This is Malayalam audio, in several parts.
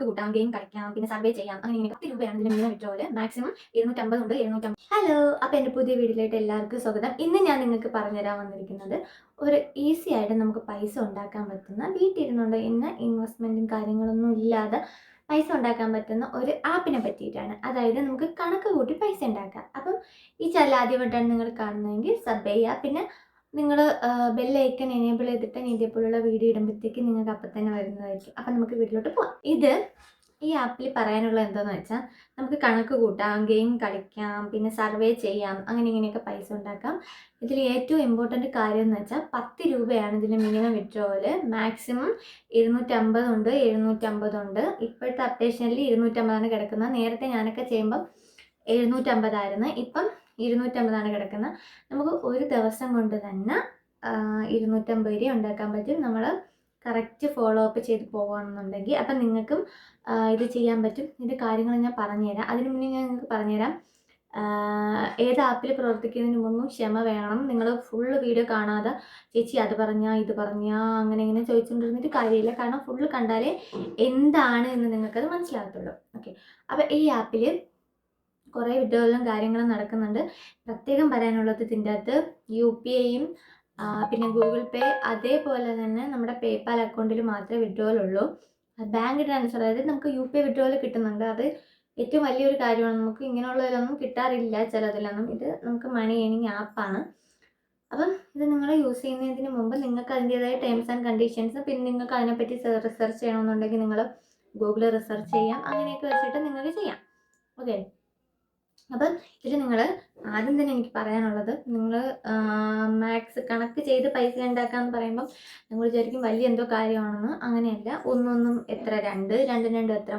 കൂട്ടാം, ഗെയിം കളിക്കാം, പിന്നെ സർവേ ചെയ്യാം. അങ്ങനെ ഇങ്ങനെ 10 രൂപയാണ് ഇതിന് മിനിമം വിഡ്രോവൽ. മാക്സിമം 250 ഉണ്ട്, 750. ഹലോ, അപ്പോൾ എൻ്റെ പുതിയ വീഡിയോയിലേക്ക് എല്ലാവർക്കും സ്വാഗതം. ഇന്ന് ഞാൻ നിങ്ങൾക്ക് പറഞ്ഞുതരാൻ വന്നിരിക്കുന്നത് ഒരു ഈസി ആയിട്ട് നമുക്ക് പൈസ ഉണ്ടാക്കാൻ പറ്റുന്ന, വീട്ടിലിരുന്നുകൊണ്ട് ഇന്ന് ഇൻവെസ്റ്റ്മെൻറ്റും കാര്യങ്ങളൊന്നും ഇല്ലാതെ പൈസ ഉണ്ടാക്കാൻ പറ്റുന്ന ഒരു ആപ്പിനെ പറ്റിയിട്ടാണ്. അതായത് നമുക്ക് കണക്ക് കൂട്ടി പൈസ ഉണ്ടാക്കാം. അപ്പം ഈ ചാനൽ ആദ്യമായിട്ടാണ് നിങ്ങൾ കാണുന്നതെങ്കിൽ സബ് ചെയ്യുക. പിന്നെ നിങ്ങൾ ബെല്ലൈക്കൺ എനേബിൾ ചെയ്തിട്ട് ഇതേപോലുള്ള വീഡിയോ ഇടുമ്പോഴത്തേക്ക് നിങ്ങൾക്ക് അപ്പം തന്നെ വരുന്നതായിരിക്കും. അപ്പം നമുക്ക് വീട്ടിലോട്ട് പോകാം. ഈ ആപ്പിൽ പറയാനുള്ളത് എന്താണെന്ന് വെച്ചാൽ, നമുക്ക് കണക്ക് കൂട്ടാം, ഗെയിം കളിക്കാം, പിന്നെ സർവേ ചെയ്യാം, അങ്ങനെ ഇങ്ങനെയൊക്കെ പൈസ ഉണ്ടാക്കാം. ഇതിൽ ഏറ്റവും ഇമ്പോർട്ടൻറ്റ് കാര്യം എന്ന് വെച്ചാൽ 10 രൂപയാണ് ഇതിൻ്റെ മിനിമം വിഡ്രോവൽ. മാക്സിമം 250 ഉണ്ട്, 750 ഉണ്ട്. ഇപ്പോഴത്തെ അപ്ഡേഷനിൽ 250 കിടക്കുന്നത്. നേരത്തെ ഞാനൊക്കെ ചെയ്യുമ്പം 750 ഇപ്പം 250 കിടക്കുന്നത്. നമുക്ക് ഒരു ദിവസം കൊണ്ട് തന്നെ 250 രൂപ ഉണ്ടാക്കാൻ പറ്റും, നമ്മൾ കറക്റ്റ് ഫോളോ അപ്പ് ചെയ്ത് പോകുകയാണെന്നുണ്ടെങ്കിൽ. അപ്പം നിങ്ങൾക്കും ഇത് ചെയ്യാൻ പറ്റും. ഇതിൻ്റെ കാര്യങ്ങൾ ഞാൻ പറഞ്ഞുതരാം. അതിന് മുന്നേ ഞാൻ നിങ്ങൾക്ക് പറഞ്ഞുതരാം, ഏത് ആപ്പിൽ പ്രവർത്തിക്കുന്നതിന് മുമ്പും ക്ഷമ വേണം. നിങ്ങൾ ഫുള്ള് വീഡിയോ കാണാതെ ചേച്ചി അത് പറഞ്ഞാൽ ഇത് പറഞ്ഞാൽ അങ്ങനെ ഇങ്ങനെ ചോദിച്ചുകൊണ്ടിരുന്നിട്ട് കാര്യമില്ല. കാരണം ഫുള്ള് കണ്ടാലേ എന്താണ് എന്ന് നിങ്ങൾക്കത് മനസ്സിലാകത്തുള്ളൂ. ഓക്കെ, അപ്പോൾ ഈ ആപ്പിൽ കുറേ വിഡ്രോവലും കാര്യങ്ങളും നടക്കുന്നുണ്ട്. പ്രത്യേകം പറയാനുള്ളത്, ഇതിൻ്റെ അകത്ത് UPIയും പിന്നെ ഗൂഗിൾ പേ, അതേപോലെ തന്നെ നമ്മുടെ പേപ്പാൽ അക്കൗണ്ടിൽ മാത്രമേ വിഡ്രോവൽ ഉള്ളൂ. ബാങ്ക് ട്രാൻസ്ഫർ, അതായത് നമുക്ക് UPI വിഡ്രോവൽ കിട്ടുന്നുണ്ട്. അത് ഏറ്റവും വലിയൊരു കാര്യമാണ്. നമുക്ക് ഇങ്ങനെയുള്ളതിലൊന്നും കിട്ടാറില്ല ചിലതിലൊന്നും. ഇത് നമുക്ക് മണി ഏണിങ് ആപ്പാണ്. അപ്പം ഇത് നിങ്ങൾ യൂസ് ചെയ്യുന്നതിന് മുമ്പ് നിങ്ങൾക്ക് അതിൻ്റേതായ ടേംസ് ആൻഡ് കണ്ടീഷൻസ്, പിന്നെ നിങ്ങൾക്ക് അതിനെപ്പറ്റി റിസർച്ച് ചെയ്യണമെന്നുണ്ടെങ്കിൽ നിങ്ങൾ ഗൂഗിളിൽ റിസർച്ച് ചെയ്യാം. അങ്ങനെയൊക്കെ വെച്ചിട്ട് നിങ്ങൾക്ക് ചെയ്യാം. ഓക്കെ, അപ്പം ഇതിൽ നിങ്ങൾ ആദ്യം തന്നെ എനിക്ക് പറയാനുള്ളത്, നിങ്ങൾ മാത്സ് കണക്ക് ചെയ്ത് പൈസ ഉണ്ടാക്കാമെന്ന് പറയുമ്പം നിങ്ങൾ വിചാരിക്കും വലിയ എന്തോ കാര്യമാണെന്ന്. അങ്ങനെയല്ല. ഒന്നൊന്നും എത്ര 2, 2 2 എത്ര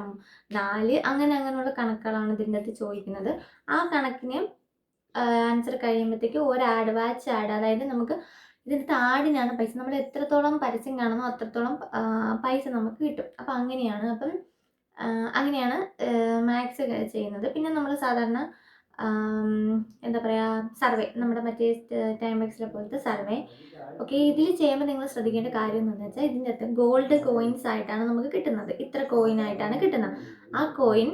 4, അങ്ങനെയുള്ള കണക്കുകളാണ് ഇതിൻ്റെ അകത്ത് ചോദിക്കുന്നത്. ആ കണക്കിന് ആൻസർ കഴിയുമ്പോഴത്തേക്ക് ഒരു വാച്ച് ആഡ്, അതായത് നമുക്ക് ഇതിൻ്റെ ആഡിനാണ് പൈസ. നമ്മൾ എത്രത്തോളം പരസ്യം കാണുന്നോ അത്രത്തോളം പൈസ നമുക്ക് കിട്ടും. അപ്പം അങ്ങനെയാണ് മാത്സ് ചെയ്യുന്നത്. പിന്നെ നമ്മൾ സാധാരണ എന്താ പറയുക, സർവേ, നമ്മുടെ മറ്റേ ടൈംബക്സിലെ പോലത്തെ സർവേ. ഓക്കെ, ഇതിൽ ചെയ്യുമ്പോൾ നിങ്ങൾ ശ്രദ്ധിക്കേണ്ട കാര്യം എന്ന് വെച്ചാൽ, ഇതിൻ്റെ അകത്ത് ഗോൾഡ് കോയിൻസ് ആയിട്ടാണ് നമുക്ക് കിട്ടുന്നത്. ഇത്ര കോയിൻ ആയിട്ടാണ് കിട്ടുന്നത്. ആ കോയിൻ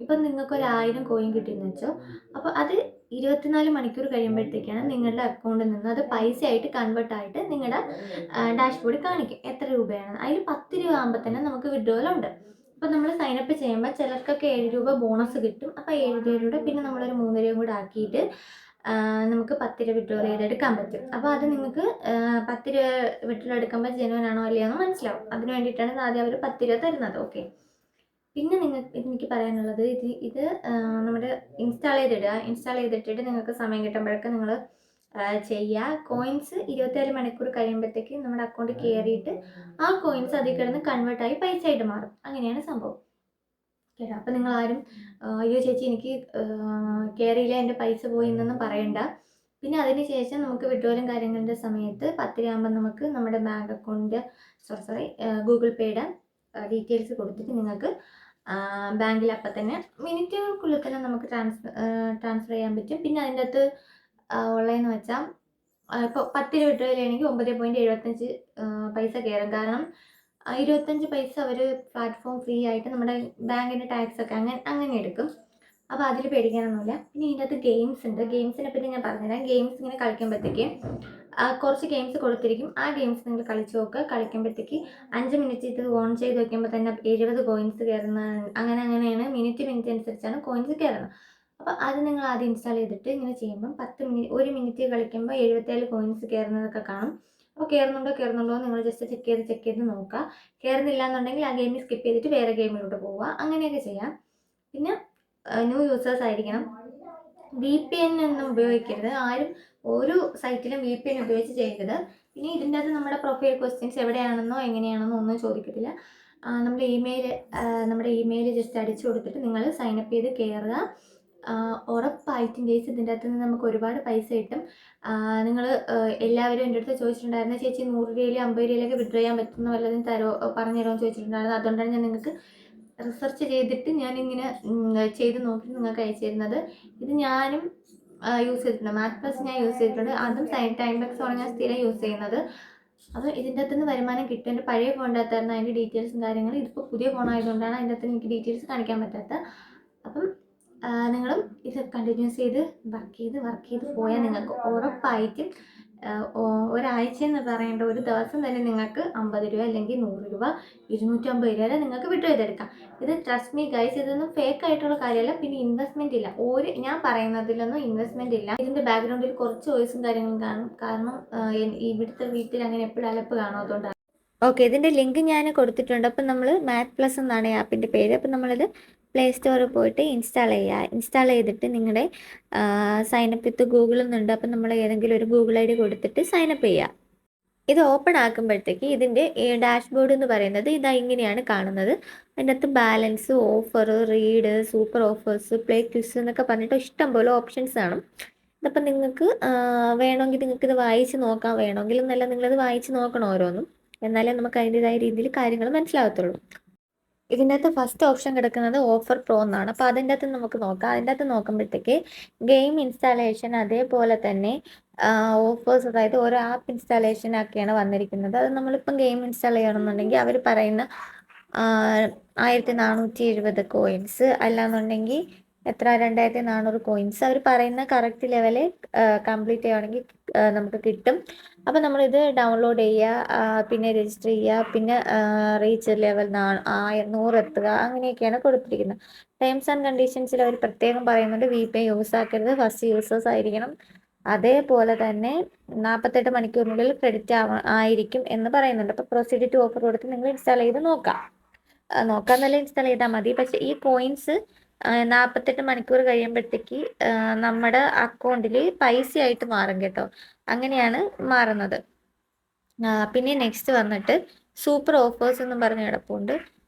ഇപ്പം നിങ്ങൾക്ക് 1000 കോയിൻ കിട്ടിയെന്ന് വെച്ചോ, അപ്പോൾ അത് 24 മണിക്കൂർ കഴിയുമ്പോഴത്തേക്കാണ് നിങ്ങളുടെ അക്കൗണ്ടിൽ നിന്ന് അത് പൈസ ആയിട്ട് കൺവേർട്ട് ആയിട്ട് നിങ്ങളുടെ ഡാഷ്ബോർഡിൽ കാണിക്കും എത്ര രൂപയാണ്. അതിൽ 10 രൂപ ആകുമ്പോൾ തന്നെ നമുക്ക് വിഡ്രോവൽ ഉണ്ട്. അപ്പോൾ നമ്മൾ സൈനപ്പ് ചെയ്യുമ്പോൾ ചിലർക്കൊക്കെ 7 രൂപ ബോണസ് കിട്ടും. അപ്പോൾ 7 രൂപയുടെ പിന്നെ നമ്മളൊരു 3 രൂപയും കൂടെ ആക്കിയിട്ട് നമുക്ക് 10 രൂപ വിഡ്രോവൽ ചെയ്തെടുക്കാൻ പറ്റും. അപ്പോൾ അത് നിങ്ങൾക്ക് 10 രൂപ വിഡ്രോവൽ എടുക്കുമ്പോൾ ജെനുവൻ ആണോ അല്ലയോ എന്ന് മനസ്സിലാവും. അതിന് വേണ്ടിയിട്ടാണ് ആദ്യം അവർ 10 രൂപ തരുന്നത്. ഓക്കെ, പിന്നെ എനിക്ക് പറയാനുള്ളത്, ഇത് നമ്മുടെ ഇൻസ്റ്റാൾ ചെയ്തിട്ടിട്ട് നിങ്ങൾക്ക് സമയം കിട്ടുമ്പോഴൊക്കെ നിങ്ങൾ ചെയ്യുക. കോയിൻസ് 24 മണിക്കൂർ കഴിയുമ്പോഴത്തേക്ക് നമ്മുടെ അക്കൗണ്ടിൽ കയറിയിട്ട് ആ കോയിൻസ് അതിൽ കിടന്ന് കൺവേർട്ടായി പൈസ ആയിട്ട് മാറും. അങ്ങനെയാണ് സംഭവം. കേട്ടോ, അപ്പം നിങ്ങൾ ആരും അയ്യോ ചേച്ചി എനിക്ക് കയറിയില്ല, എൻ്റെ പൈസ പോയി എന്നൊന്നും പറയണ്ട. പിന്നെ അതിന് ശേഷം നമുക്ക് വിഡ്രോവലും കാര്യങ്ങളുടെ സമയത്ത് 10 രൂപയാകുമ്പോൾ നമുക്ക് നമ്മുടെ ബാങ്ക് അക്കൗണ്ടിൻ്റെ ഗൂഗിൾ പേയുടെ ഡീറ്റെയിൽസ് കൊടുത്തിട്ട് നിങ്ങൾക്ക് ബാങ്കിൽ അപ്പം തന്നെ മിനിറ്റുകൾക്കുള്ളിൽ തന്നെ നമുക്ക് ട്രാൻസ്ഫർ ചെയ്യാൻ പറ്റും. പിന്നെ അതിൻ്റെ അകത്ത് ഉള്ളതെന്ന് വെച്ചാൽ, ഇപ്പോൾ 10 രൂപ വിഡ്രോവൽ ചെയ്യണമെങ്കിൽ 9.75 പൈസ കയറും. കാരണം 25 പൈസ അവർ പ്ലാറ്റ്ഫോം ഫ്രീ ആയിട്ട് നമ്മുടെ ബാങ്കിൻ്റെ ടാക്സ് ഒക്കെ അങ്ങനെ എടുക്കും. അപ്പോൾ അതിൽ പേടിക്കാനൊന്നുമില്ല. പിന്നെ ഇതിൻ്റെ അകത്ത് ഗെയിംസ് ഉണ്ട്. ഗെയിംസിനെ പറ്റി ഞാൻ പറഞ്ഞുതരാം. ഗെയിംസ് ഇങ്ങനെ കളിക്കുമ്പോഴത്തേക്ക് കുറച്ച് ഗെയിംസ് കൊടുത്തിരിക്കും. ആ ഗെയിംസ് നിങ്ങൾ കളിച്ച് നോക്കുക. കളിക്കുമ്പോഴത്തേക്ക് 5 മിനിറ്റ് ഇത് ഓൺ ചെയ്ത് വയ്ക്കുമ്പോൾ തന്നെ 70 കോയിൻസ് കയറുന്ന, അങ്ങനെയാണ് മിനിറ്റ് അനുസരിച്ചാണ് കോയിൻസ് കയറുന്നത്. അപ്പോൾ അത് നിങ്ങൾ ആദ്യം ഇൻസ്റ്റാൾ ചെയ്തിട്ട് ഇങ്ങനെ ചെയ്യുമ്പം 1 മിനിറ്റ് കളിക്കുമ്പോൾ 77 കോയിൻസ് കയറുന്നതൊക്കെ കാണും. അപ്പോൾ കയറുന്നുണ്ടോ നിങ്ങൾ ജസ്റ്റ് ചെക്ക് ചെയ്ത് നോക്കുക. കയറുന്നില്ല എന്നുണ്ടെങ്കിൽ ആ ഗെയിം സ്കിപ്പ് ചെയ്തിട്ട് വേറെ ഗെയിമിലോട്ട് പോവുക. അങ്ങനെയൊക്കെ ചെയ്യാം. പിന്നെ ന്യൂ യൂസേഴ്സ് ആയിരിക്കണം. VPN ഒന്നും ഉപയോഗിക്കരുത്. ആരും ഒരു സൈറ്റിലും VPN ഉപയോഗിച്ച് ചെയ്യരുത്. പിന്നെ ഇതിൻ്റെ അകത്ത് നമ്മുടെ പ്രൊഫൈൽ ക്വസ്റ്റ്യൻസ് എവിടെയാണെന്നോ എങ്ങനെയാണെന്നോ ഒന്നും ചോദിക്കത്തില്ല. നമ്മുടെ ഇമെയിൽ ജസ്റ്റ് അടിച്ചു കൊടുത്തിട്ട് നിങ്ങൾ സൈനപ്പ് ചെയ്ത് കയറുക. ഉറപ്പായിട്ടും കേസ് ഇതിൻ്റെ അകത്ത് നിന്ന് നമുക്ക് ഒരുപാട് പൈസ കിട്ടും. നിങ്ങൾ എല്ലാവരും എൻ്റെ അടുത്ത് ചോദിച്ചിട്ടുണ്ടായിരുന്നു, ചേച്ചി 100 രൂപയിലും 50 രൂപയിലൊക്കെ വിഡ്രോ ചെയ്യാൻ പറ്റുന്ന വല്ലതും പറഞ്ഞു തരുമോ എന്ന് ചോദിച്ചിട്ടുണ്ടായിരുന്നു. അതുകൊണ്ടാണ് ഞാൻ നിങ്ങൾക്ക് റിസർച്ച് ചെയ്തിട്ട് ഞാനിങ്ങനെ ചെയ്ത് നോക്കി നിങ്ങൾക്ക് അയച്ചു തരുന്നത്. ഇത് ഞാനും യൂസ് ചെയ്തിട്ടുണ്ട്. മാത്പ്ലസ് ഞാൻ യൂസ് ചെയ്തിട്ടുണ്ട്. അതും ടൈംബക്സ് ആണ് ഞാൻ സ്ഥിരം യൂസ് ചെയ്യുന്നത്. അപ്പോൾ ഇതിൻ്റെ അകത്തുനിന്ന് വരുമാനം കിട്ടും. എൻ്റെ പഴയ ഫോണിൻ്റെ അകത്തായിരുന്നു അതിൻ്റെ ഡീറ്റെയിൽസും കാര്യങ്ങളും. ഇതിപ്പോൾ പുതിയ ഫോണായതുകൊണ്ടാണ് അതിൻ്റെ അകത്ത് എനിക്ക് ഡീറ്റെയിൽസ് കാണിക്കാൻ പറ്റാത്തത്. അപ്പം നിങ്ങളും ഇത് കണ്ടിന്യൂസ് ചെയ്ത് വർക്ക് ചെയ്ത് പോയാൽ നിങ്ങൾക്ക് ഉറപ്പായിട്ടും ഒരാഴ്ചയെന്ന് പറയേണ്ട ഒരു ദിവസം തന്നെ നിങ്ങൾക്ക് 50 രൂപ അല്ലെങ്കിൽ 100 രൂപ 250 രൂപ വരെ നിങ്ങൾക്ക് വിഡ്രോ ചെയ്തെടുക്കാം. ഇത് ട്രസ്റ്റ് മീ ഗൈസ്, ഇതൊന്നും ഫേക്ക് ആയിട്ടുള്ള കാര്യമല്ല. പിന്നെ ഇൻവെസ്റ്റ്മെൻറ്റ് ഇല്ല, ഞാൻ പറയുന്നതിലൊന്നും ഇൻവെസ്റ്റ്മെൻറ്റ് ഇല്ല. ഇതിൻ്റെ ബാക്ക്ഗ്രൗണ്ടിൽ കുറച്ച് വോയിസും കാര്യങ്ങളും കാണും. കാരണം ഇവിടുത്തെ വീട്ടിൽ അങ്ങനെ എപ്പോഴും അലപ്പ് കാണും, അതുകൊണ്ടാണ്. ഓക്കെ, ഇതിൻ്റെ ലിങ്ക് ഞാൻ കൊടുത്തിട്ടുണ്ട്. അപ്പം നമ്മൾ മാത്ത് പ്ലസ് എന്നാണ് ആപ്പിൻ്റെ പേര്. അപ്പം നമ്മളിത് പ്ലേ സ്റ്റോറിൽ പോയിട്ട് ഇൻസ്റ്റാൾ ചെയ്യുക. ഇൻസ്റ്റാൾ ചെയ്തിട്ട് നിങ്ങളുടെ സൈനപ്പ് വിത്ത് ഗൂഗിൾ എന്നുണ്ട്. അപ്പം നമ്മൾ ഏതെങ്കിലും ഒരു ഗൂഗിൾ ID കൊടുത്തിട്ട് സൈനപ്പ് ചെയ്യുക. ഇത് ഓപ്പൺ ആക്കുമ്പോഴത്തേക്ക് ഇതിൻ്റെ ഡാഷ്ബോർഡ് എന്ന് പറയുന്നത് ഇതാ ഇങ്ങനെയാണ് കാണുന്നത്. അതിൻ്റെ അകത്ത് balance, offer, read, super offers, play quiz എന്നൊക്കെ പറഞ്ഞിട്ട് ഇഷ്ടംപോലെ ഓപ്ഷൻസ് കാണും. ഇതപ്പം നിങ്ങൾക്ക് വേണമെങ്കിൽ നിങ്ങൾക്കിത് വായിച്ച് നോക്കാം. വേണമെങ്കിൽ എന്നല്ല, നിങ്ങളത് വായിച്ച് നോക്കണം ഓരോന്നും. എന്നാലേ നമുക്ക് അതിൻ്റെതായ രീതിയിൽ കാര്യങ്ങൾ മനസ്സിലാകത്തുള്ളൂ. ഇതിൻ്റെ അകത്ത് ഫസ്റ്റ് ഓപ്ഷൻ കിടക്കുന്നത് ഓഫർ പ്രോ എന്നാണ്. അപ്പോൾ അതിൻ്റെ അകത്ത് നമുക്ക് നോക്കാം. അതിൻ്റെ അകത്ത് നോക്കുമ്പോഴത്തേക്ക് ഗെയിം ഇൻസ്റ്റാളേഷൻ, അതേപോലെ തന്നെ ഓഫേഴ്സ്, അതായത് ഓരോ ആപ്പ് ഇൻസ്റ്റാളേഷൻ ഒക്കെയാണ് വന്നിരിക്കുന്നത്. അത് നമ്മളിപ്പം ഗെയിം ഇൻസ്റ്റാൾ ചെയ്യണമെന്നുണ്ടെങ്കിൽ അവർ പറയുന്ന 1470 കോയിൻസ്, അല്ലാന്നുണ്ടെങ്കിൽ എത്ര 2400 കോയിൻസ് അവർ പറയുന്ന കറക്റ്റ് ലെവല് കംപ്ലീറ്റ് ചെയ്യുകയാണെങ്കിൽ നമുക്ക് കിട്ടും. അപ്പോൾ നമ്മളിത് ഡൗൺലോഡ് ചെയ്യുക, പിന്നെ രജിസ്റ്റർ ചെയ്യുക, പിന്നെ റീച്ച് ലെവൽ 100 എത്തുക, അങ്ങനെയൊക്കെയാണ് കൊടുത്തിരിക്കുന്നത്. ടേംസ് ആൻഡ് കണ്ടീഷൻസിൽ അവർ പ്രത്യേകം പറയുന്നുണ്ട് VPN യൂസ് ആക്കരുത്, ഫസ്റ്റ് യൂസേഴ്സ് ആയിരിക്കണം, അതേപോലെ തന്നെ 48 മണിക്കൂറിനുള്ളിൽ ക്രെഡിറ്റ് ആയിരിക്കും എന്ന് പറയുന്നുണ്ട്. അപ്പോൾ പ്രൊസീഡ് ടു ഓഫർ കൊടുത്ത് നിങ്ങൾ ഇൻസ്റ്റാൾ ചെയ്ത് നോക്കാമെന്നല്ല, ഇൻസ്റ്റാൾ ചെയ്താൽ മതി. പക്ഷേ ഈ കോയിൻസ് 48 മണിക്കൂർ കഴിയുമ്പോഴത്തേക്ക് നമ്മുടെ അക്കൗണ്ടിൽ പൈസയായിട്ട് മാറും കേട്ടോ. അങ്ങനെയാണ് മാറുന്നത്. പിന്നെ നെക്സ്റ്റ് വന്നിട്ട് സൂപ്പർ ഓഫേഴ്സ് എന്നും പറഞ്ഞ് കിടപ്പുണ്ട്.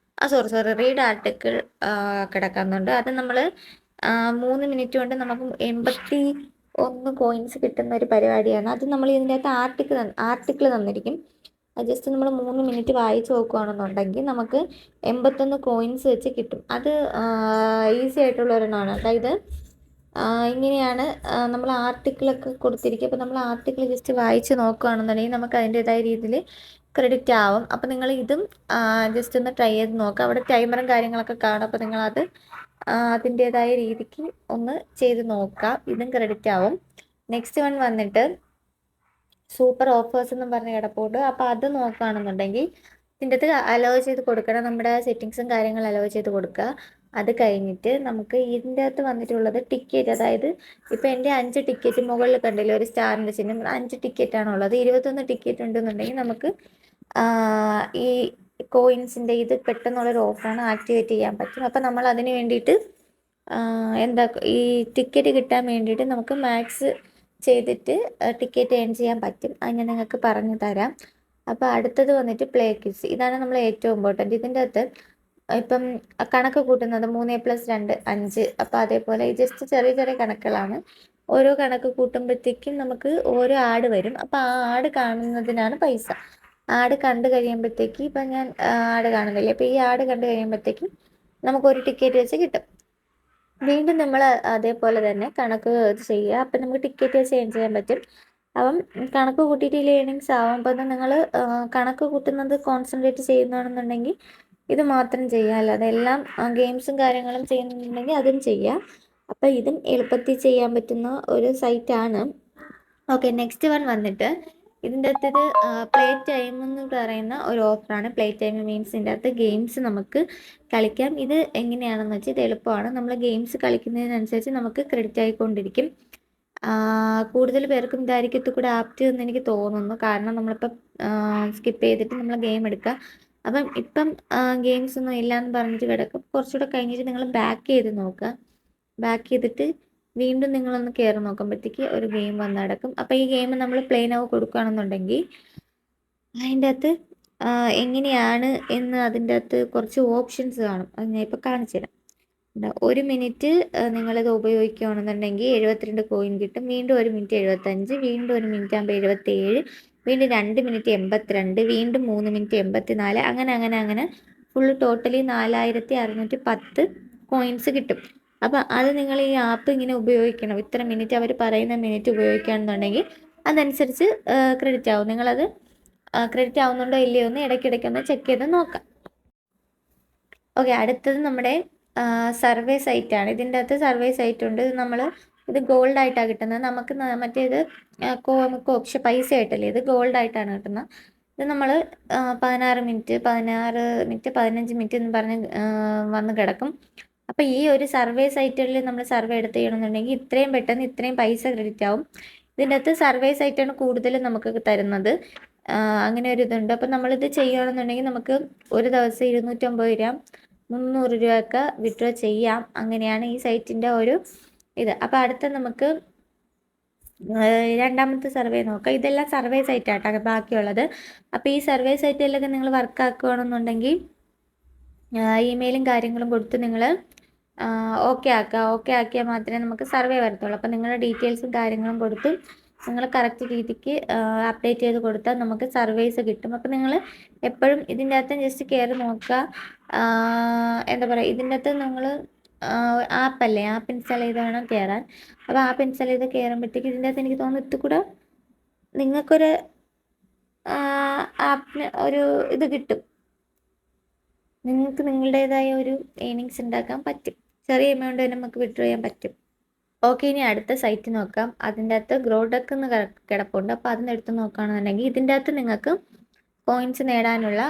സോറി റീഡ് ആർട്ടിക്കിൾ കിടക്കുന്നുണ്ട്. അത് നമ്മൾ 3 മിനിറ്റ് കൊണ്ട് നമുക്ക് 81 കോയിൻസ് കിട്ടുന്ന ഒരു പരിപാടിയാണ്. അത് നമ്മൾ ഇതിൻ്റെ അകത്ത് ആർട്ടിക്കിൾ തന്നിരിക്കും. അത് ജസ്റ്റ് നമ്മൾ 3 മിനിറ്റ് വായിച്ച് നോക്കുകയാണെന്നുണ്ടെങ്കിൽ നമുക്ക് 81 കോയിൻസ് വെച്ച് കിട്ടും. അത് ഈസി ആയിട്ടുള്ള ഒരെണ്ണമാണ്. അതായത് ഇങ്ങനെയാണ് നമ്മൾ ആർട്ടിക്കിളൊക്കെ കൊടുത്തിരിക്കുക. അപ്പോൾ നമ്മൾ ആർട്ടിക്കിൾ ജസ്റ്റ് വായിച്ച് നോക്കുകയാണെന്നുണ്ടെങ്കിൽ നമുക്ക് അതിൻ്റെതായ രീതിയിൽ ക്രെഡിറ്റ് ആവും. അപ്പോൾ നിങ്ങൾ ഇതും ജസ്റ്റ് ഒന്ന് ട്രൈ ചെയ്ത് നോക്കുക. അവിടെ ടൈമറും കാര്യങ്ങളൊക്കെ കാണും. അപ്പോൾ നിങ്ങളത് അതിൻ്റെതായ രീതിക്ക് ഒന്ന് ചെയ്ത് നോക്കുക. ഇതും ക്രെഡിറ്റ് ആവും. നെക്സ്റ്റ് വൺ വന്നിട്ട് സൂപ്പർ ഓഫേഴ്സ് എന്നും പറഞ്ഞ് കിടപ്പുണ്ട്. അപ്പോൾ അത് നോക്കുകയാണെന്നുണ്ടെങ്കിൽ ഇതിൻ്റെ അകത്ത് അലോ ചെയ്ത് കൊടുക്കണം. നമ്മുടെ സെറ്റിങ്സും കാര്യങ്ങളും അലോ ചെയ്ത് കൊടുക്കുക. അത് കഴിഞ്ഞിട്ട് നമുക്ക് ഇതിൻ്റെ അകത്ത് വന്നിട്ടുള്ളത് ടിക്കറ്റ്, അതായത് ഇപ്പോൾ എൻ്റെ 5 ടിക്കറ്റ് മുകളിൽ കണ്ടില്ലേ ഒരു സ്റ്റാറിൻ്റെ ചിഹ്നം, 5 ടിക്കറ്റാണുള്ളത്. 21 ടിക്കറ്റ് ഉണ്ടെന്നുണ്ടെങ്കിൽ നമുക്ക് ഈ കോയിൻസിൻ്റെ ഇത് പെട്ടെന്നുള്ളൊരു ഓഫറാണ്, ആക്ടിവേറ്റ് ചെയ്യാൻ പറ്റും. അപ്പോൾ നമ്മൾ അതിന് വേണ്ടിയിട്ട് ഈ ടിക്കറ്റ് കിട്ടാൻ വേണ്ടിയിട്ട് നമുക്ക് മാക്സ് ചെയ്തിട്ട് ടിക്കറ്റ് ഏൺ ചെയ്യാൻ പറ്റും. അത് ഞാൻ നിങ്ങൾക്ക് പറഞ്ഞു തരാം. അപ്പോൾ അടുത്തത് വന്നിട്ട് പ്ലേ ക്വിസ്. ഇതാണ് നമ്മൾ ഏറ്റവും ഇമ്പോർട്ടൻറ്റ്. ഇതിൻ്റെ അകത്ത് ഇപ്പം കണക്ക് കൂട്ടുന്നത് 3+2 5. അപ്പോൾ അതേപോലെ ജസ്റ്റ് ചെറിയ ചെറിയ കണക്കുകളാണ്. ഓരോ കണക്ക് കൂട്ടുമ്പോഴത്തേക്കും നമുക്ക് ഓരോ ആഡ് വരും. അപ്പോൾ ആ ആഡ് കാണുന്നതിനാണ് പൈസ. ആഡ് കണ്ടു കഴിയുമ്പോഴത്തേക്ക് ഇപ്പം ഞാൻ ആഡ് കാണുന്നില്ല. അപ്പോൾ ഈ ആഡ് കണ്ടു കഴിയുമ്പോഴത്തേക്കും നമുക്കൊരു ടിക്കറ്റ് വെച്ച് കിട്ടും. വീണ്ടും നമ്മൾ അതേപോലെ തന്നെ കണക്ക് ചെയ്യുക. അപ്പം നമുക്ക് ടിക്കറ്റ് ചേഞ്ച് ചെയ്യാൻ പറ്റും. അപ്പം കണക്ക് കൂട്ടിയിട്ട് ലേണിങ്സ് ആവും. അപ്പം നിങ്ങൾ കണക്ക് കൂട്ടുന്നത് കോൺസെൻട്രേറ്റ് ചെയ്യുന്നതാണെന്നുണ്ടെങ്കിൽ ഇത് മാത്രം ചെയ്യുക. അല്ലാതെ എല്ലാം ഗെയിംസും കാര്യങ്ങളും ചെയ്യുന്നുണ്ടെങ്കിൽ അതും ചെയ്യുക. അപ്പം ഇതും എളുപ്പത്തിൽ ചെയ്യാൻ പറ്റുന്ന ഒരു സൈറ്റാണ്. ഓക്കെ, നെക്സ്റ്റ് വൺ വന്നിട്ട് ഇതിൻ്റെ അകത്ത് ഇത് പ്ലേ ടൈം എന്ന് പറയുന്ന ഒരു ഓഫറാണ്. പ്ലേ ടൈം മീൻസ് ഇതിൻ്റെ അകത്ത് ഗെയിംസ് നമുക്ക് കളിക്കാം. ഇത് എങ്ങനെയാണെന്ന് വെച്ചാൽ ഇത് എളുപ്പമാണ്. നമ്മൾ ഗെയിംസ് കളിക്കുന്നതിനനുസരിച്ച് നമുക്ക് ക്രെഡിറ്റ് ആയിക്കൊണ്ടിരിക്കും. കൂടുതൽ പേർക്കും ഇതായിരിക്കും കൂടെ ആപ്റ്റ് എന്ന് എനിക്ക് തോന്നുന്നു. കാരണം നമ്മളിപ്പം സ്കിപ്പ് ചെയ്തിട്ട് നമ്മൾ ഗെയിം എടുക്കുക. അപ്പം ഇപ്പം ഗെയിംസ് ഒന്നും ഇല്ലയെന്ന് പറഞ്ഞിട്ട് കിടക്കും. കുറച്ചുകൂടെ കഴിഞ്ഞിട്ട് നിങ്ങൾ ബാക്ക് ചെയ്ത് നോക്കുക. ബാക്ക് ചെയ്തിട്ട് വീണ്ടും നിങ്ങളൊന്ന് കയറി നോക്കുമ്പോഴത്തേക്ക് ഒരു ഗെയിം വന്ന് കിടക്കും. അപ്പോൾ ഈ ഗെയിം നമ്മൾ പ്ലേ നൗ കൊടുക്കുകയാണെന്നുണ്ടെങ്കിൽ അതിൻ്റെ അകത്ത് എങ്ങനെയാണ് എന്ന് അതിൻ്റെ അകത്ത് കുറച്ച് ഓപ്ഷൻസ് കാണും. അത് ഞാൻ ഇപ്പോൾ കാണിച്ചു തരാം. 1 മിനിറ്റ് നിങ്ങളിത് ഉപയോഗിക്കുകയാണെന്നുണ്ടെങ്കിൽ 72 കോയിൻ കിട്ടും. വീണ്ടും 1 മിനിറ്റ് 75, വീണ്ടും 1 മിനിറ്റ് ആകുമ്പോൾ 77, വീണ്ടും 2 മിനിറ്റ് 82, വീണ്ടും 3 മിനിറ്റ് 84, അങ്ങനെ ഫുള്ള് ടോട്ടലി 4610 കോയിൻസ് കിട്ടും. അപ്പം അത് നിങ്ങൾ ഈ ആപ്പ് ഇങ്ങനെ ഉപയോഗിക്കണം. ഇത്ര മിനിറ്റ് അവർ പറയുന്ന മിനിറ്റ് ഉപയോഗിക്കുകയാണെന്നുണ്ടെങ്കിൽ അതനുസരിച്ച് ക്രെഡിറ്റ് ആവും. നിങ്ങളത് ക്രെഡിറ്റ് ആവുന്നുണ്ടോ ഇല്ലയോ എന്ന് ഇടയ്ക്കിടയ്ക്കൊന്ന് ചെക്ക് ചെയ്ത് നോക്കാം. ഓക്കെ, അടുത്തത് നമ്മുടെ സർവേ സൈറ്റാണ്. ഇതിൻ്റെ അകത്ത് സർവേ സൈറ്റ് ഉണ്ട്. ഇത് ഗോൾഡ് ആയിട്ടാണ് കിട്ടുന്നത്. നമുക്ക് മറ്റേത് പക്ഷെ പൈസ ആയിട്ടല്ലേ, ഇത് ഗോൾഡ് ആയിട്ടാണ് കിട്ടുന്നത്. ഇത് നമ്മൾ 16 മിനിറ്റ് 15 മിനിറ്റ് എന്ന് പറഞ്ഞ് വന്ന് കിടക്കും. അപ്പോൾ ഈ ഒരു സർവേ സൈറ്റിൽ നമ്മൾ സർവേ എടുത്ത് ചെയ്യണമെന്നുണ്ടെങ്കിൽ ഇത്രയും പെട്ടെന്ന് ഇത്രയും പൈസ ക്രെഡിറ്റ് ആവും. ഇതിൻ്റെ അകത്ത് സർവേ സൈറ്റാണ് കൂടുതലും നമുക്ക് തരുന്നത്. അങ്ങനെ ഒരു ഇതുണ്ട്. അപ്പം നമ്മളിത് ചെയ്യുകയാണെന്നുണ്ടെങ്കിൽ നമുക്ക് ഒരു ദിവസം 250 രൂപ 300 രൂപയൊക്കെ വിഡ്രോ ചെയ്യാം. അങ്ങനെയാണ് ഈ സൈറ്റിൻ്റെ ഒരു ഇത്. അപ്പോൾ അടുത്ത നമുക്ക് രണ്ടാമത്തെ സർവേ നോക്കാം. ഇതെല്ലാം സർവേ സൈറ്റായിട്ടാണ് ബാക്കിയുള്ളത്. അപ്പോൾ ഈ സർവേ സൈറ്റിലൊക്കെ നിങ്ങൾ വർക്ക് ആക്കുകയാണെന്നുണ്ടെങ്കിൽ ഇമെയിലും കാര്യങ്ങളും കൊടുത്ത് നിങ്ങൾ ഓക്കെ ആക്കിയാൽ മാത്രമേ നമുക്ക് സർവേ വരത്തുള്ളൂ. അപ്പോൾ നിങ്ങളുടെ ഡീറ്റെയിൽസും കാര്യങ്ങളും കൊടുത്ത് നിങ്ങൾ കറക്റ്റ് രീതിക്ക് അപ്ഡേറ്റ് ചെയ്ത് കൊടുത്താൽ നമുക്ക് സർവേസ് കിട്ടും. അപ്പോൾ നിങ്ങൾ എപ്പോഴും ഇതിൻ്റെ അകത്ത് ജസ്റ്റ് കയറി നോക്കുക. എന്താ പറയുക, ഇതിൻ്റെ അകത്ത് നിങ്ങൾ ആപ്പല്ലേ, ആപ്പ് ഇൻസ്റ്റാൾ ചെയ്ത് വേണം കയറാൻ. അപ്പോൾ ആപ്പ് ഇൻസ്റ്റാൾ ചെയ്ത് കയറുമ്പോഴത്തേക്ക് ഇതിൻ്റെ അകത്ത് എനിക്ക് തോന്നുന്നു ഇത്തുകൂടെ നിങ്ങൾക്കൊരു ആപ്പിന് ഒരു ഇത് കിട്ടും. നിങ്ങൾക്ക് നിങ്ങളുടേതായ ഒരു ഏണിങ്സ് ഉണ്ടാക്കാൻ പറ്റും. ചെറിയ എമൗണ്ട് തന്നെ നമുക്ക് വിഡ്രോ ചെയ്യാൻ പറ്റും. ഓക്കെ, ഇനി അടുത്ത സൈറ്റ് നോക്കാം. അതിൻ്റെ അകത്ത് ഗ്രോഡക്ക് എന്ന് കിടപ്പുണ്ട്. അപ്പോൾ അതിന് എടുത്ത് നോക്കുകയാണെന്നുണ്ടെങ്കിൽ ഇതിൻ്റെ അകത്ത് നിങ്ങൾക്ക് കോയിൻസ് നേടാനുള്ള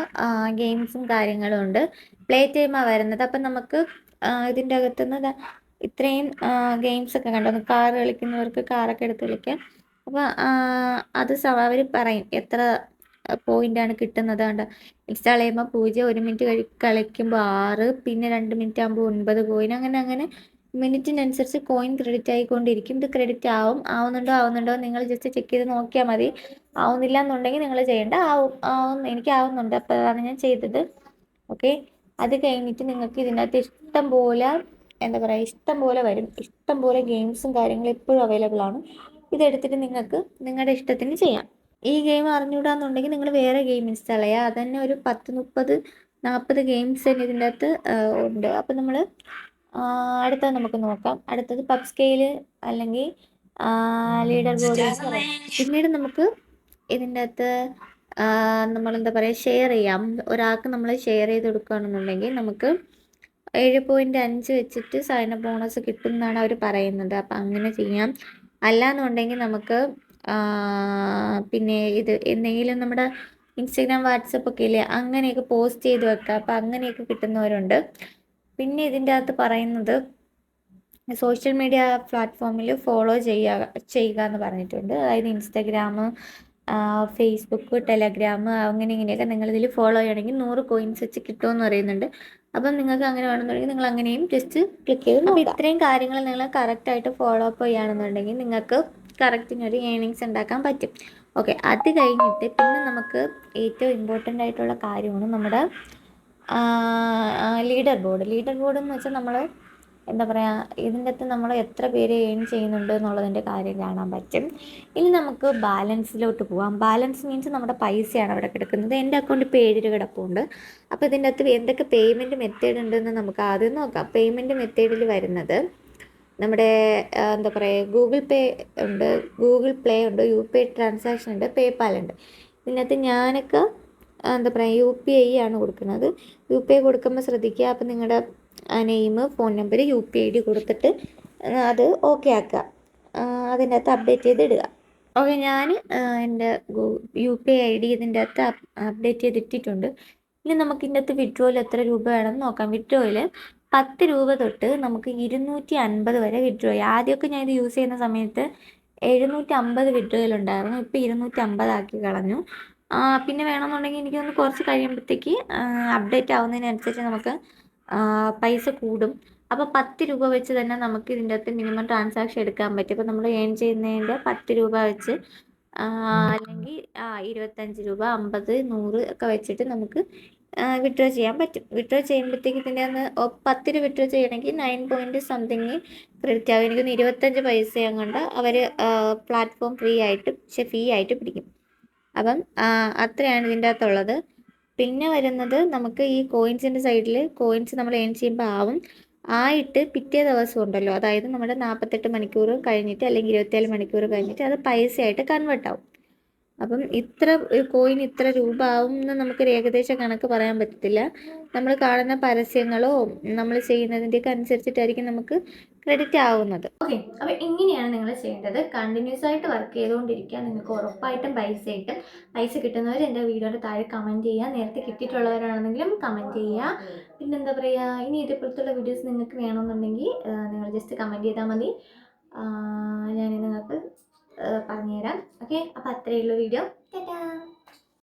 ഗെയിംസും കാര്യങ്ങളും ഉണ്ട്. പ്ലേ ടൈമാണ് വരുന്നത്. അപ്പം നമുക്ക് ഇതിൻ്റെ അകത്തുനിന്ന് ഇത്രയും ഗെയിംസ് ഒക്കെ കണ്ടു. കാർ കളിക്കുന്നവർക്ക് കാറൊക്കെ എടുത്ത് കളിക്കാം. അപ്പോൾ അത് അവർ പറയും എത്ര പോയിൻ്റാണ് കിട്ടുന്നത്. കണ്ട, ഇൻസ്റ്റാൾ ചെയ്യുമ്പോൾ 0, 1 മിനിറ്റ് കളിക്കുമ്പോൾ 6, പിന്നെ 2 മിനിറ്റ് ആകുമ്പോൾ 9 കോയിൻ, അങ്ങനെ മിനിറ്റിനനുസരിച്ച് കോയിൻ ക്രെഡിറ്റ് ആയിക്കൊണ്ടിരിക്കും. ഇത് ക്രെഡിറ്റ് ആവുന്നുണ്ടോ നിങ്ങൾ ജസ്റ്റ് ചെക്ക് ചെയ്ത് നോക്കിയാൽ മതി. ആവുന്നില്ല എന്നുണ്ടെങ്കിൽ നിങ്ങൾ ചെയ്യേണ്ട. എനിക്ക് ആവുന്നുണ്ട്, അപ്പോൾ അതാണ് ഞാൻ ചെയ്തത്. ഓക്കെ, അത് കഴിഞ്ഞിട്ട് നിങ്ങൾക്ക് ഇതിനകത്ത് ഇഷ്ടം പോലെ വരും. ഇഷ്ടം പോലെ ഗെയിംസും കാര്യങ്ങളും എപ്പോഴും അവൈലബിൾ ആണ്. ഇതെടുത്തിട്ട് നിങ്ങൾക്ക് നിങ്ങളുടെ ഇഷ്ടത്തിന് ചെയ്യാം. ഈ ഗെയിം അറിഞ്ഞുകൂടാന്നുണ്ടെങ്കിൽ നിങ്ങൾ വേറെ ഗെയിം ഇൻസ്റ്റാൾ ചെയ്യുക. അതന്നെ ഒരു 10, 30, 40 ഗെയിംസ് തന്നെ ഇതിൻ്റെ അകത്ത് ഉണ്ട്. അപ്പം നമ്മൾ അടുത്തത് നമുക്ക് നോക്കാം. അടുത്തത് പബ് സ്കെയില് അല്ലെങ്കിൽ ലീഡർ ബോർഡ്. പിന്നീട് നമുക്ക് ഇതിൻ്റെ അകത്ത് നമ്മളെന്താ പറയുക, ഷെയർ ചെയ്യാം. ഒരാൾക്ക് നമ്മൾ ഷെയർ ചെയ്ത് കൊടുക്കുകയാണെന്നുണ്ടെങ്കിൽ നമുക്ക് 7.5 വെച്ചിട്ട് സൈൻ അപ്പ് ബോണസ് കിട്ടും എന്നാണ് അവർ പറയുന്നത്. അപ്പം അങ്ങനെ ചെയ്യാം. അല്ലാന്നുണ്ടെങ്കിൽ നമുക്ക് പിന്നെ ഇത് എന്തെങ്കിലും നമ്മുടെ ഇൻസ്റ്റഗ്രാം, വാട്സപ്പ് ഒക്കെ ഇല്ലേ, അങ്ങനെയൊക്കെ പോസ്റ്റ് ചെയ്ത് വെക്കാം. അപ്പം അങ്ങനെയൊക്കെ കിട്ടുന്നവരുണ്ട്. പിന്നെ ഇതിൻ്റെ അകത്ത് പറയുന്നത് സോഷ്യൽ മീഡിയ പ്ലാറ്റ്ഫോമിൽ ഫോളോ ചെയ്യുക എന്ന് പറഞ്ഞിട്ടുണ്ട്. അതായത് ഇൻസ്റ്റഗ്രാം, ഫേസ്ബുക്ക്, ടെലഗ്രാം, ഇങ്ങനെയൊക്കെ നിങ്ങളിതിൽ ഫോളോ ചെയ്യണമെങ്കിൽ 100 കോയിൻസ് വെച്ച് കിട്ടുമെന്ന് പറയുന്നുണ്ട്. അപ്പം നിങ്ങൾക്ക് അങ്ങനെ വേണമെന്നുണ്ടെങ്കിൽ നിങ്ങൾ അങ്ങനെയും ജസ്റ്റ് ക്ലിക്ക് ചെയ്ത്. അപ്പോൾ ഇത്രയും കാര്യങ്ങൾ നിങ്ങൾ കറക്റ്റായിട്ട് ഫോളോ അപ്പ് ചെയ്യുകയാണെന്നുണ്ടെങ്കിൽ നിങ്ങൾക്ക് കറക്റ്റിനൊരു ഏണിങ്സ് ഉണ്ടാക്കാൻ പറ്റും. ഓക്കെ, അത് കഴിഞ്ഞിട്ട് പിന്നെ നമുക്ക് ഏറ്റവും ഇമ്പോർട്ടൻ്റ് ആയിട്ടുള്ള കാര്യമാണ് നമ്മുടെ ലീഡർ ബോർഡ് എന്ന് വെച്ചാൽ നമ്മൾ എന്താ പറയുക, ഇതിൻ്റെ അകത്ത് നമ്മൾ എത്ര പേര് ഏൺ ചെയ്യുന്നുണ്ട് എന്നുള്ളതിൻ്റെ കാര്യം കാണാൻ പറ്റും. ഇനി നമുക്ക് ബാലൻസിലോട്ട് പോവാം. ബാലൻസ് മീൻസ് നമ്മുടെ പൈസയാണ് അവിടെ കിടക്കുന്നത്. എൻ്റെ അക്കൗണ്ടിൽ ഇപ്പോൾ 7 രൂപ കിടപ്പുണ്ട്. അപ്പോൾ ഇതിൻ്റെ അകത്ത് എന്തൊക്കെ പേയ്മെൻറ്റ് മെത്തേഡ് ഉണ്ടെന്ന് നമുക്ക് ആദ്യം നോക്കാം. പേയ്മെൻറ്റ് മെത്തേഡിൽ വരുന്നത് നമ്മുടെ എന്താ പറയുക, ഗൂഗിൾ പേ ഉണ്ട്, ഗൂഗിൾ പ്ലേ ഉണ്ട്, UPI ട്രാൻസാക്ഷൻ ഉണ്ട്, പേപ്പാൽ ഉണ്ട്. ഇതിനകത്ത് ഞാനൊക്കെ എന്താ പറയുക UPI ആണ് കൊടുക്കുന്നത്. UPI കൊടുക്കുമ്പോൾ ശ്രദ്ധിക്കുക. അപ്പം നിങ്ങളുടെ name, phone number, UPI ID കൊടുത്തിട്ട് അത് ഓക്കെ ആക്കുക. അതിൻ്റെ അകത്ത് അപ്ഡേറ്റ് ചെയ്ത് ഇടുക. ഓക്കെ, ഞാൻ എൻ്റെ UPI ID ഇതിൻ്റെ അകത്ത് അപ്ഡേറ്റ് ചെയ്തിട്ടിട്ടുണ്ട്. ഇനി നമുക്ക് ഇതിൻ്റെ അകത്ത് വിഡ്രോയിൽ എത്ര രൂപ വേണമെന്ന് നോക്കാം. വിഡ്രോയിൽ 10 രൂപ തൊട്ട് നമുക്ക് 250 വരെ വിഡ്രോ ചെയ്യാം. ആദ്യമൊക്കെ ഞാൻ ഇത് യൂസ് ചെയ്യുന്ന സമയത്ത് 750 വിഡ്രോയിലുണ്ടായിരുന്നു. ഇപ്പോൾ 250 ആക്കി കളഞ്ഞു. പിന്നെ വേണമെന്നുണ്ടെങ്കിൽ എനിക്കൊന്ന് കുറച്ച് കഴിയുമ്പോഴത്തേക്ക് അപ്ഡേറ്റ് ആവുന്നതിനനുസരിച്ച് നമുക്ക് പൈസ കൂടും. അപ്പോൾ 10 രൂപ വെച്ച് തന്നെ നമുക്ക് ഇതിൻ്റെ അകത്ത് മിനിമം ട്രാൻസാക്ഷൻ എടുക്കാൻ പറ്റും. ഇപ്പോൾ നമ്മൾ ഏൺ ചെയ്യുന്നതിൻ്റെ 10 രൂപ വെച്ച് അല്ലെങ്കിൽ 25 രൂപ, 50, 100 ഒക്കെ വെച്ചിട്ട് നമുക്ക് വിഡ്രോ ചെയ്യാൻ പറ്റും. വിഡ്രോ ചെയ്യുമ്പോഴത്തേക്ക് ഇതിൻ്റെ അന്ന് 10 രൂപ വിഡ്രോ ചെയ്യണമെങ്കിൽ 9 പോയിൻറ്റ് സംതിങ് ക്രെഡിറ്റ് ആകും. എനിക്കൊന്ന് 25 പൈസ അങ്ങോട്ട് അവർ പ്ലാറ്റ്ഫോം ഫീ ആയിട്ട് പിടിക്കും. അപ്പം അത്രയാണ് ഇതിൻ്റെ അകത്തുള്ളത്. പിന്നെ വരുന്നത് നമുക്ക് ഈ കോയിൻസിൻ്റെ സൈഡിൽ കോയിൻസ് നമ്മൾ ഏൺ ചെയ്യുമ്പോൾ ആയിട്ട് പിറ്റേ ദിവസം ഉണ്ടല്ലോ, അതായത് നമ്മുടെ 48 മണിക്കൂർ കഴിഞ്ഞിട്ട് അല്ലെങ്കിൽ 27 മണിക്കൂർ കഴിഞ്ഞിട്ട് അത് പൈസയായിട്ട് കൺവേർട്ട് ആവും. അപ്പം ഇത്ര കോയിൻ ഇത്ര രൂപ ആവും എന്ന് നമുക്കൊരു ഏകദേശ കണക്ക് പറയാൻ പറ്റത്തില്ല. നമ്മൾ കാണുന്ന പരസ്യങ്ങളോ നമ്മൾ ചെയ്യുന്നതിൻ്റെയൊക്കെ അനുസരിച്ചിട്ടായിരിക്കും നമുക്ക് ക്രെഡിറ്റ് ആവുന്നത്. ഓക്കെ, അപ്പോൾ ഇങ്ങനെയാണ് നിങ്ങൾ ചെയ്യേണ്ടത്. കണ്ടിന്യൂസ് ആയിട്ട് വർക്ക് ചെയ്തുകൊണ്ടിരിക്കുക. നിങ്ങൾക്ക് ഉറപ്പായിട്ടും പൈസ കിട്ടും. പൈസ കിട്ടുന്നവർ എൻ്റെ വീഡിയോയുടെ താഴെ കമൻറ്റ് ചെയ്യുക. നേരത്തെ കിട്ടിയിട്ടുള്ളവരാണെന്നെങ്കിലും കമൻറ്റ് ചെയ്യുക. പിന്നെന്താ പറയുക, ഇനി ഇതേപോലത്തുള്ള വീഡിയോസ് നിങ്ങൾക്ക് വേണമെന്നുണ്ടെങ്കിൽ നിങ്ങൾ ജസ്റ്റ് കമൻറ്റ് ചെയ്താൽ മതി. ഞാൻ നിങ്ങൾക്ക് പറഞ്ഞുതരാം. ഓക്കെ, അപ്പോൾ അത്രയേ ഉള്ളൂ വീഡിയോ. ടാറ്റാ.